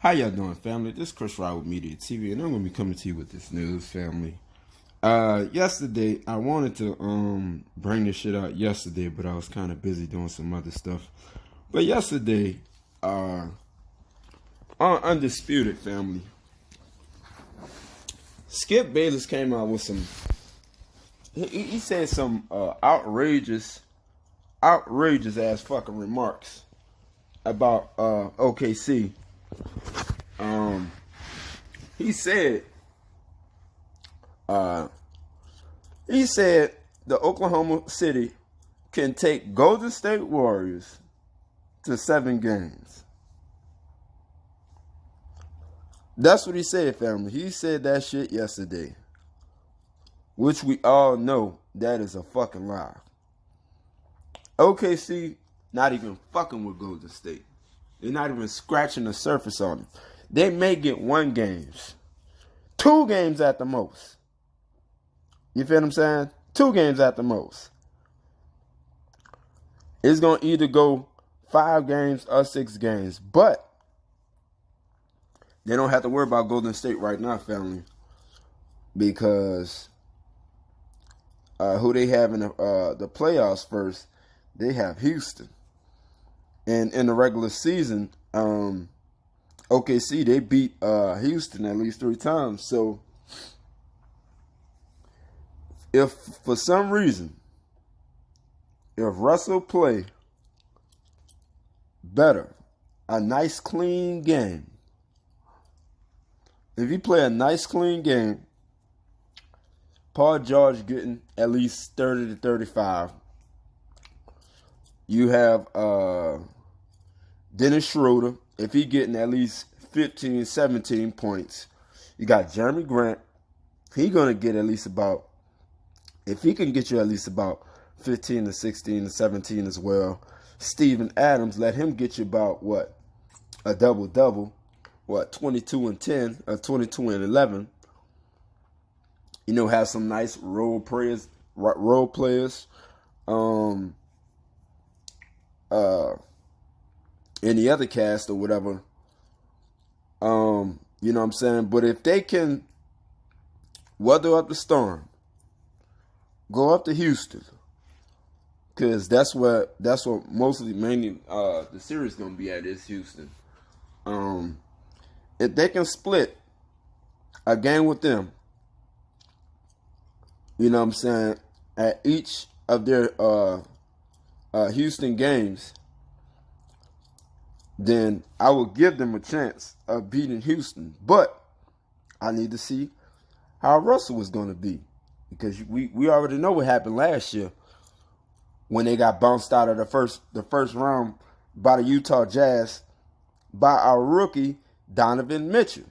How y'all doing, family? This is Chris Rod with Media TV, and I'm gonna be coming to you with this news, family. Yesterday I wanted to bring this shit out yesterday, but I was kind of busy doing some other stuff. But yesterday, on Undisputed, family, Skip Bayless came out with some. He said some outrageous ass fucking remarks about OKC. He said the Oklahoma City can take Golden State Warriors to 7 games. That's what he said, family. He said that shit yesterday, which we all know that is a fucking lie. OKC not even fucking with Golden State. They're not even scratching the surface on it. They may get 1 game, 2 games at the most. You feel what I'm saying? 2 games at the most. It's going to either go 5 games or 6 games. But they don't have to worry about Golden State right now, family. Because who they have in the playoffs first, they have Houston. And in the regular season, OKC, they beat Houston at least 3 times. So, if for some reason, if Russell play better, a nice clean game, if he play a nice clean game, Paul George getting at least 30 to 35. You have Dennis Schroeder, if he getting at least 15, 17 points. You got Jeremy Grant. He going to get at least about, if he can get you at least about 15 to 16 to 17 as well. Steven Adams, let him get you about, what, a double-double. What, 22 and 10 or 22 and 11. You know, have some nice role players. Any other cast or whatever. You know what I'm saying? But if they can weather up the storm, go up to Houston, because that's what mainly the series gonna be at, is Houston. If they can split a game with them, you know what I'm saying, at each of their Houston games, then I will give them a chance of beating Houston. But I need to see how Russell was going to be, because we already know what happened last year when they got bounced out of the first round by the Utah Jazz by our rookie Donovan Mitchell.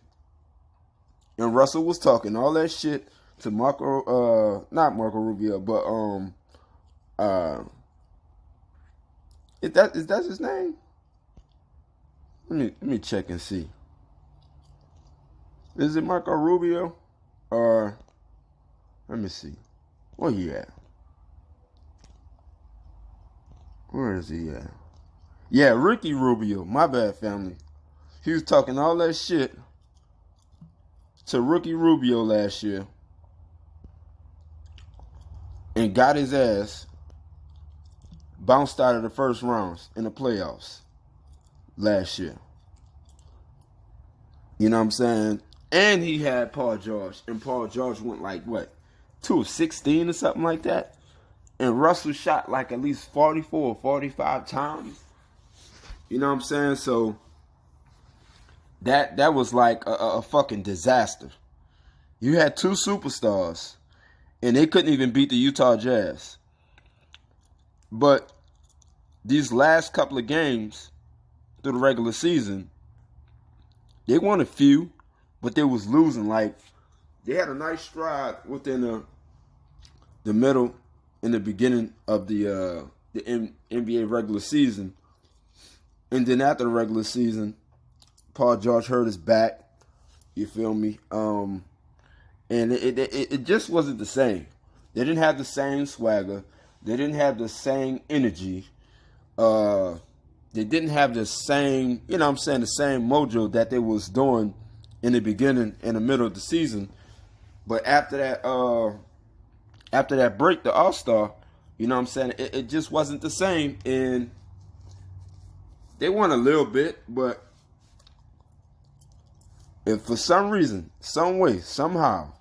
And Russell was talking all that shit to not Marco Rubio, but is that his name? Let me check and see. Is it Marco Rubio? Or let me see. Where he at? Where is he at? Yeah, Ricky Rubio. My bad, family. He was talking all that shit to Ricky Rubio last year and got his ass bounced out of the first rounds in the playoffs last year. You know what I'm saying? And he had Paul George, and Paul George went like, what, 2 of 16 or something like that? And Russell shot like at least 44 or 45 times. You know what I'm saying? So that was like a fucking disaster. You had 2 superstars, and they couldn't even beat the Utah Jazz. But these last couple of games through the regular season, they won a few, but they was losing. Like, they had a nice stride within the middle and the beginning of the NBA regular season. And then after the regular season, Paul George hurt his back. You feel me? And it just wasn't the same. They didn't have the same swagger. They didn't have the same energy. they didn't have the same, you know what I'm saying, the same mojo that they was doing in the beginning and the middle of the season. But after that break, the All-Star, you know what I'm saying, it just wasn't the same. And they won a little bit, but if for some reason, some way, somehow,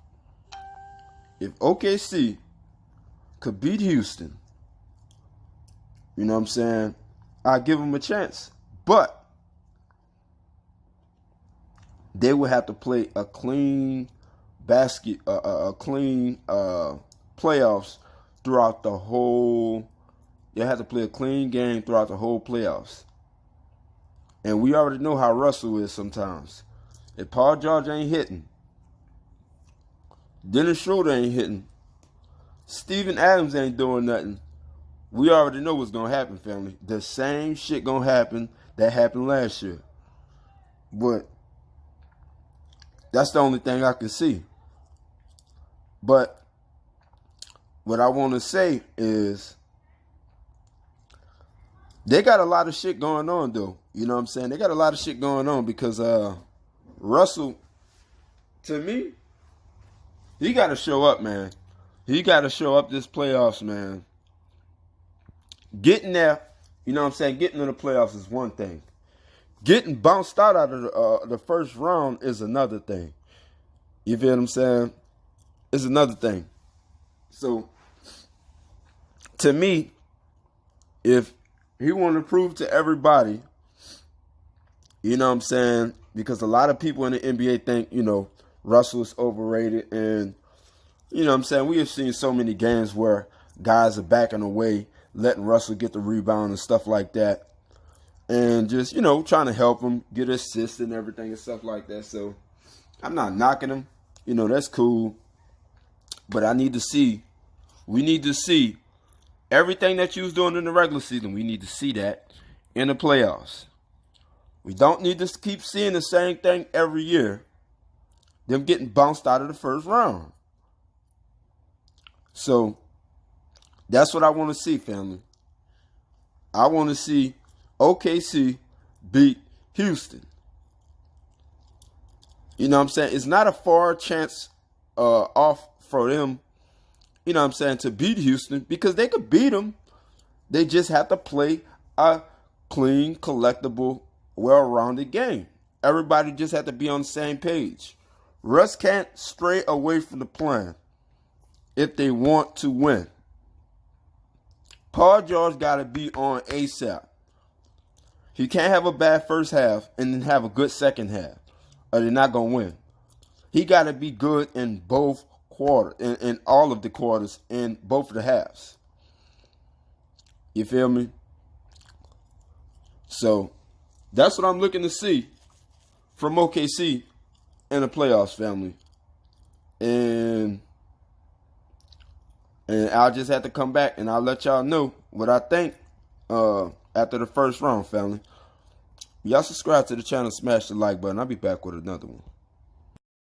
if OKC could beat Houston, you know what I'm saying, I'll give them a chance. But they would have to play a clean playoffs throughout the whole. They have to play a clean game throughout the whole playoffs. And we already know how Russell is sometimes. If Paul George ain't hitting, Dennis Schroeder ain't hitting, Steven Adams ain't doing nothing, we already know what's going to happen, family. The same shit going to happen that happened last year. But that's the only thing I can see. But what I want to say is they got a lot of shit going on, though. You know what I'm saying? They got a lot of shit going on because Russell, to me, he got to show up, man. He got to show up this playoffs, man. Getting there, you know what I'm saying? Getting to the playoffs is one thing. Getting bounced out of the first round is another thing. You feel what I'm saying? It's another thing. So, to me, if he want to prove to everybody, you know what I'm saying? Because a lot of people in the NBA think, you know, Russell is overrated. And, you know what I'm saying? We have seen so many games where guys are backing away, letting Russell get the rebound and stuff like that. And just, you know, trying to help him get assists and everything and stuff like that. So, I'm not knocking him. You know, that's cool. But we need to see everything that you was doing in the regular season. We need to see that in the playoffs. We don't need to keep seeing the same thing every year. Them getting bounced out of the first round. So, that's what I want to see, family. I want to see OKC beat Houston. You know what I'm saying? It's not a far chance off for them, you know what I'm saying, to beat Houston because they could beat them. They just have to play a clean, collectible, well-rounded game. Everybody just have to be on the same page. Russ can't stray away from the plan if they want to win. Paul George got to be on ASAP. He can't have a bad first half and then have a good second half, or they're not going to win. He got to be good in both quarters, in all of the quarters, in both of the halves. You feel me? So, that's what I'm looking to see from OKC in the playoffs, family. And I'll just have to come back and I'll let y'all know what I think after the first round, family. Y'all subscribe to the channel, smash the like button. I'll be back with another one.